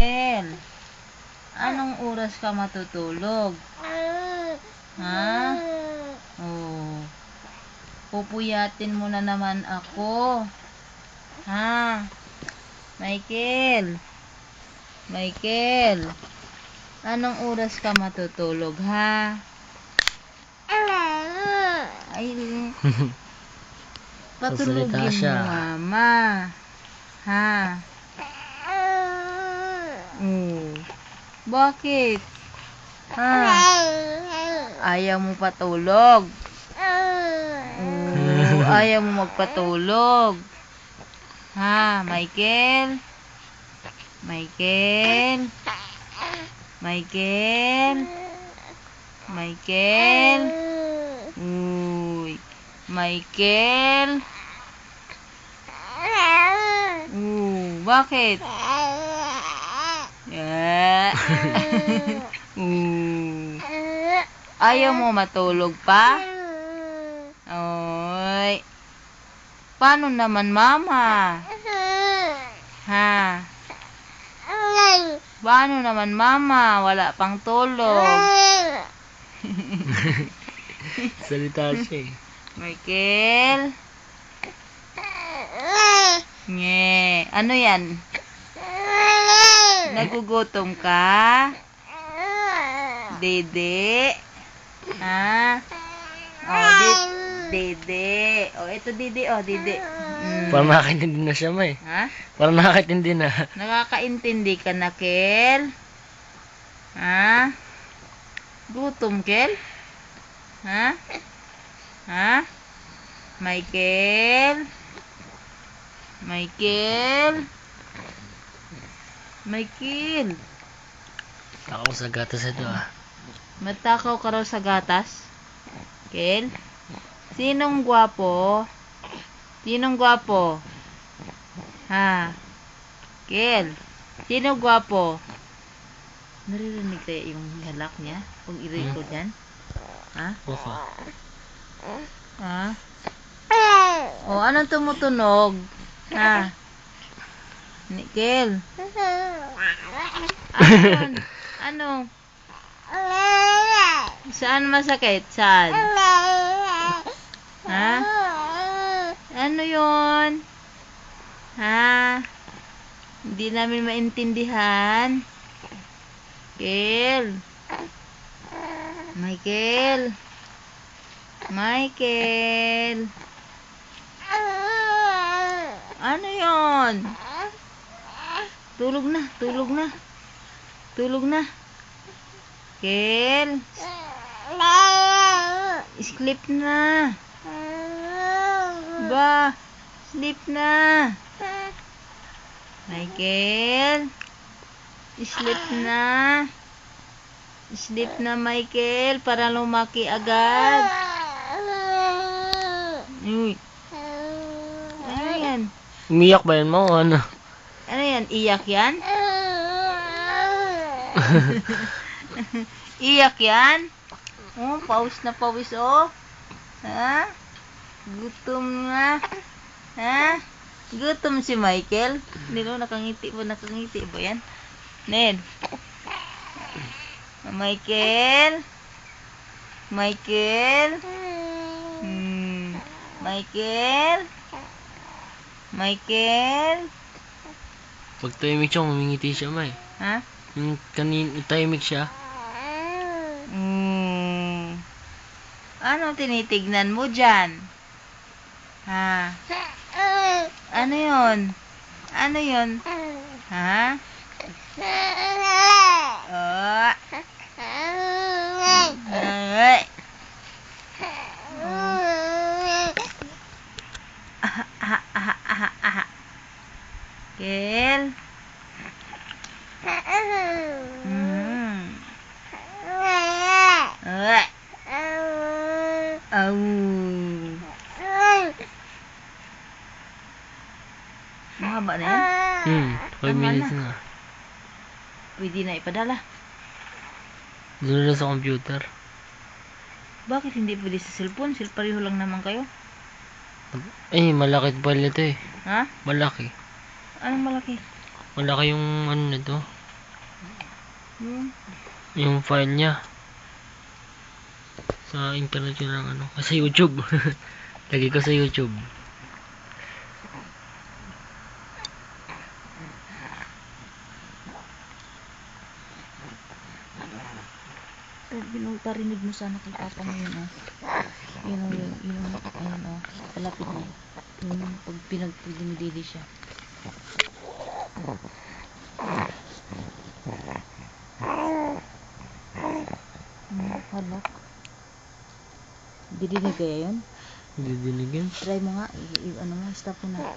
El, anong oras ka matutulog? Ha? Oh. Pupuyatin mo na naman ako. Ha? Michael. Michael. Anong oras ka matutulog, ha? Ay, patulogin mo, mama. Ha? Bakit? Ha? Ayaw mo patulog? Ayaw mo magpatulog? Ha, Michael? Michael? Michael? Michael? Uy. Michael? Bakit? Ayaw mo matulog pa? Oy. Paano naman, mama? Ha? Paano naman, mama? Wala pang tulog. Salita siya eh. Michael? Nye. Ano yan? Nagugutom ka? Dede? Ha? Dede. Ito Dede. Dede. Parang nakakaintindi na siya, May. Ha? Parang nakakaintindi na. Nakakaintindi ka na, Kel? Ha? Gutom, Kel? Ha? Ha? Michael? Michael? Michael? Ako sa gatas ito Matakaw ka raw sa gatas? Kel? Sinong gwapo? Sinong gwapo? Ha? Kel? Sino gwapo? Naririnig kaya yung galak niya? Kung i-record yan? Ha? Baka. Ha? Anong tumutunog? Ha? Kel? Ano? Saan masakit? Saan? Ha? Ano yon? Ha? Hindi namin maintindihan. Kel? Michael? Michael? Ano yon? Tulog na, tulog na. Tulog na. Kel? Sleep na. Ba, sleep na. Michael? Sleep na. Sleep na, Michael, para lumaki agad. Uy. Ano yan? Umiyak ba yan mo o ano? Ano yan? Iyak yan? Iyak yan? Pawis na pawis, Ha? Gutom nga. Ha? Gutom si Michael? Hindi ko nakangiti ba yan? Ned? Michael? Michael? Michael? Michael? Pag tahimik siya, mamingiti siya, May. Ha? Yung tahimik siya. Ano tinitignan mo dyan? Ha? Ano yon? Ano yon? Ha? Ay. Kel? Mahaba na yan? 5 minutes na. Pwede na ipadala. Doon na sa computer. Bakit hindi pwede sa cellphone? Pareho lang naman kayo. Malaki pala ito eh. Ha? Malaki. Anong malaki? Malaki yung ano nito. Yung file niya. Sa internet yun lang ano. Sa YouTube. Lagi ko sa YouTube. Pinagparinig mo sana kay papa mo yun, oh. Yun, ayun, oh. Palapit mo. Yung pag pinagpagdimidili siya. Halak. Didinig kaya yun? Didinig yun. Try mo nga. Ano mo, stop mo na.